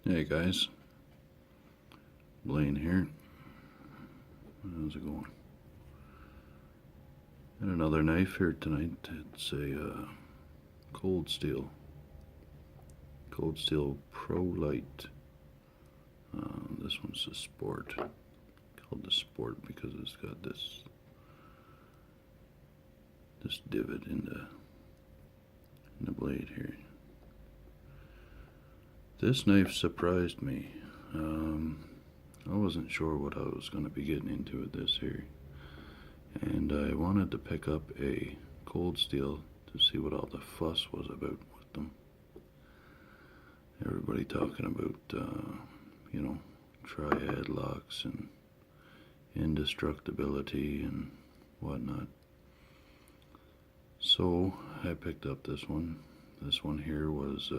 Hey guys, Blaine here. How's it going? Got another knife here tonight. It's a cold steel Prolite. This one's a sport. Called the sport because it's got this divot in the blade here. This knife surprised me. I wasn't sure what I was going to be getting into with this here, and I wanted to pick up a cold steel to see what all the fuss was about with them. Everybody talking about, triad locks and indestructibility and whatnot. So I picked up this one. This one here was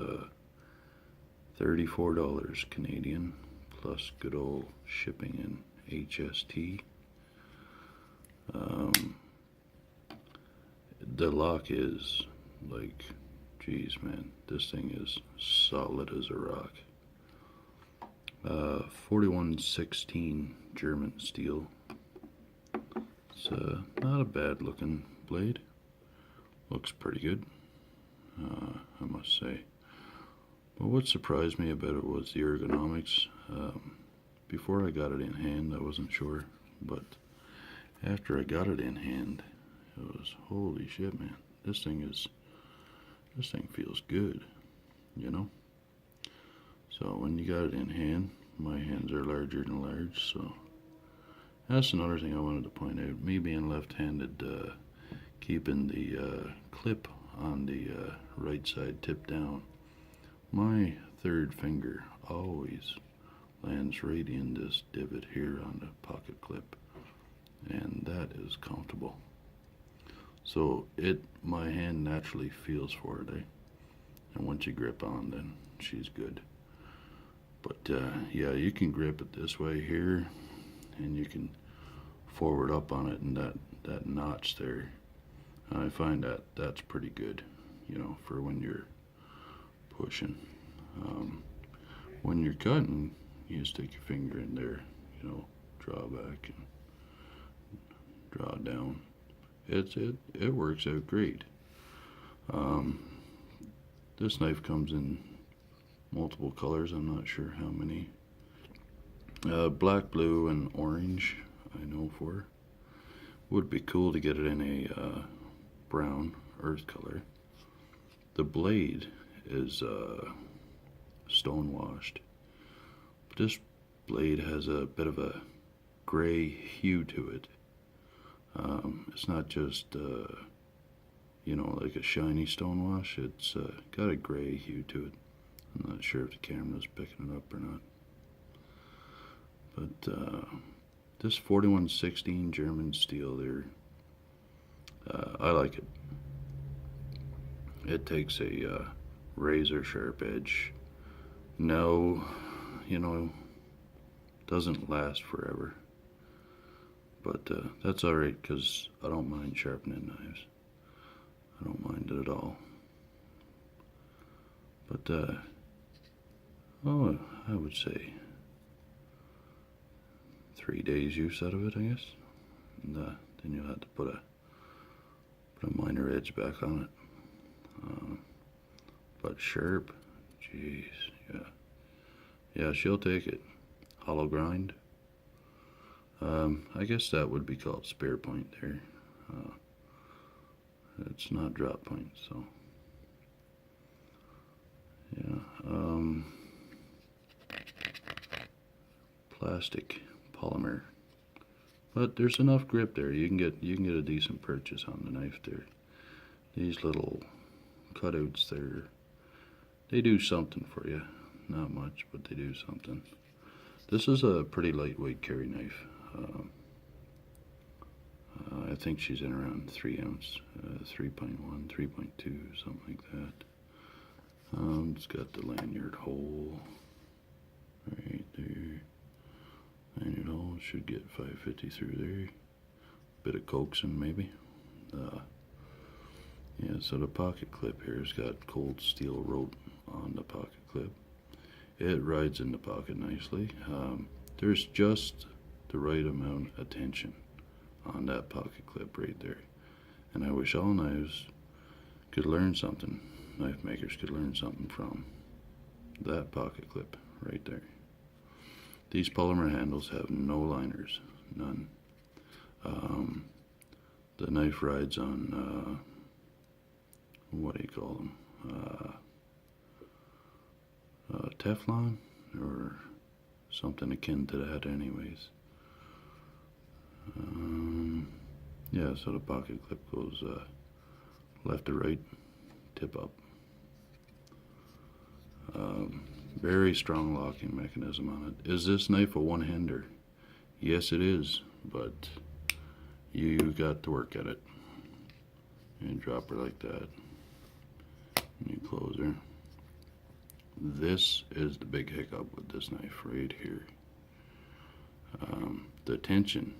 $34 Canadian plus good old shipping and HST. The lock is like, geez man, this thing is solid as a rock. 4116 German steel. It's not a bad looking blade. Looks pretty good, I must say. But what surprised me about it was the ergonomics. Before I got it in hand, I wasn't sure, but after I got it in hand, it was, holy shit, man. This thing feels good, you know? So when you got it in hand, my hands are larger than large, so that's another thing I wanted to point out. Me being left-handed, keeping the clip on the right side tipped down, my third finger always lands right in this divot here on the pocket clip, and that is comfortable. So my hand naturally feels for it, and once you grip on, then she's good. But yeah, you can grip it this way here, and you can forward up on it, and that notch there, I find that's pretty good, for when you're pushing. When you're cutting, you stick your finger in there, draw back and draw down. It works out great. This knife comes in multiple colors. I'm not sure how many. Black, blue, and orange, I know for. Would be cool to get it in a brown earth color. The blade is stone washed, but this blade has a bit of a gray hue to it. It's not just like a shiny stone wash. It's got a gray hue to it. I'm not sure if the camera's picking it up or not, but this 4116 German steel there, I like it. It takes a razor sharp edge. No, doesn't last forever. But that's alright, because I don't mind sharpening knives. I don't mind it at all. But, I would say 3 days use out of it, I guess. And then you'll have to put a minor edge back on it. But sharp, jeez, yeah. Yeah, she'll take it. Hollow grind. I guess that would be called spare point there. It's not drop point, so yeah. Plastic polymer, but there's enough grip there. You can get a decent purchase on the knife there. These little cutouts there, they do something for you. Not much, but they do something. This is a pretty lightweight carry knife. I think she's in around 3 ounce, 3.1, 3.2, something like that. It's got the lanyard hole right there. Lanyard hole should get 550 through there. Bit of coaxing maybe. Yeah, so the pocket clip here has got cold steel rope on the pocket clip. It rides in the pocket nicely. There's just the right amount of tension on that pocket clip right there. And I wish all knives could learn something, knife makers could learn something from that pocket clip right there. These polymer handles have no liners, none. The knife rides on, what do you call them? Teflon or something akin to that anyways. Yeah, so the pocket clip goes left to right, tip up. Very strong locking mechanism on it. Is this knife a one-hander? Yes, it is, but you got to work at it. And you drop her like that. And you close her. This is the big hiccup with this knife right here. The tension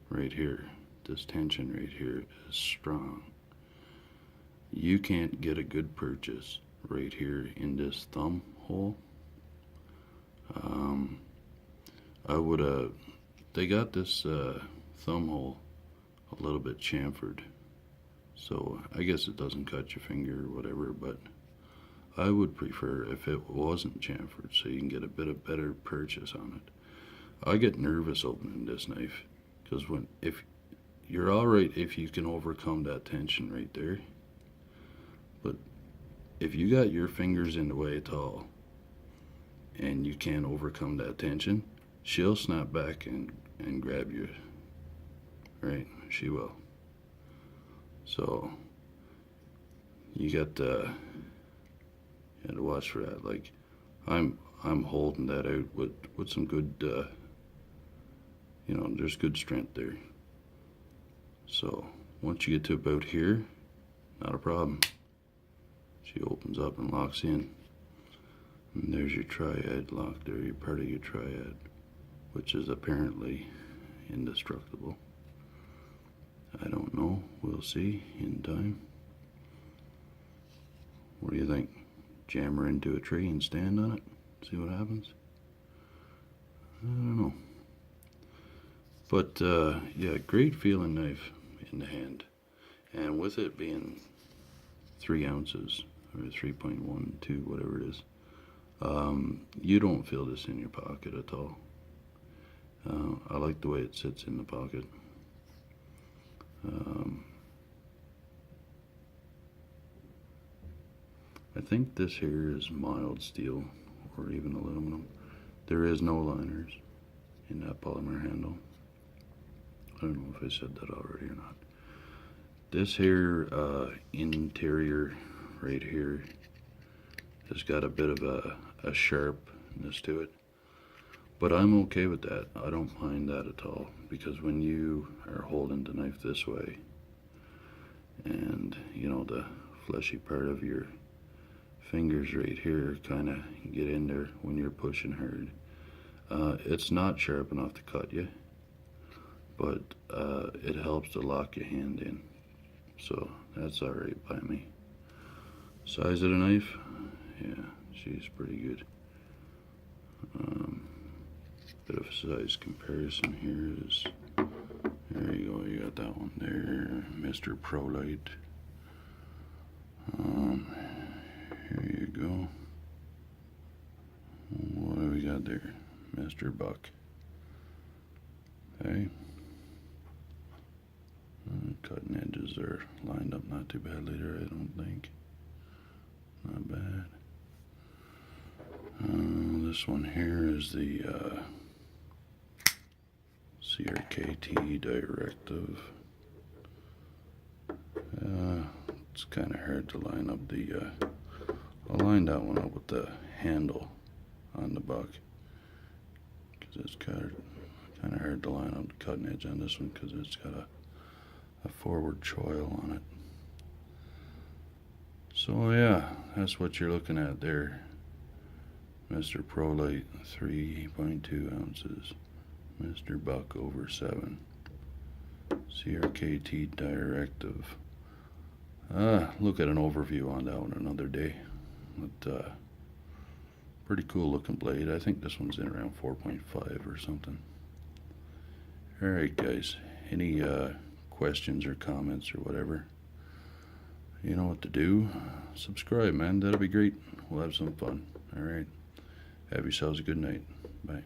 right here, this tension right here is strong. You can't get a good purchase right here in this thumb hole. They got this thumb hole a little bit chamfered, so I guess it doesn't cut your finger or whatever, but I would prefer if it wasn't chamfered so you can get a bit of better purchase on it. I get nervous opening this knife because if you're alright if you can overcome that tension right there, but if you got your fingers in the way at all and you can't overcome that tension, she'll snap back and grab you. Right? She will. So you got to watch for that. Like I'm holding that out with some good there's good strength there. So once you get to about here, not a problem. She opens up and locks in. And there's your triad lock there, your part of your triad, which is apparently indestructible. I don't know. We'll see in time. What do you think? Jam her into a tree and stand on it? See what happens? I don't know. But yeah, great feeling knife in the hand. And with it being 3 ounces or 3.12, whatever it is, you don't feel this in your pocket at all. I like the way it sits in the pocket. I think this here is mild steel or even aluminum. There is no liners in that polymer handle. I don't know if I said that already or not. This here interior right here has got a bit of a sharpness to it, but I'm okay with that. I don't mind that at all, because when you are holding the knife this way and the fleshy part of your fingers right here kind of get in there when you're pushing hard, it's not sharp enough to cut you, but it helps to lock your hand in, so that's alright by me. Size of the knife, yeah, she's pretty good. Bit of a size comparison here is, there you go, you got that one there, Mr. Prolite. Here you go. What do we got there? Mr. Buck. Okay. Cutting edges are lined up not too badly there, I don't think. Not bad. This one here is the CRKT directive. It's kind of hard to line up the, I'll line that one up with the handle on the buck, because it's kind of hard to line up the cutting edge on this one because it's got a forward choil on it. So yeah, that's what you're looking at there. Mr. Prolite 3.2 ounces. Mr. Buck over 7. CRKT directive. Look at an overview on that one another day. But Pretty cool looking blade. I think this one's in around 4.5 or something. Alright guys, any questions or comments or whatever, you know what to do. Subscribe, man. That'll be great. We'll have some fun. Alright. Have yourselves a good night. Bye.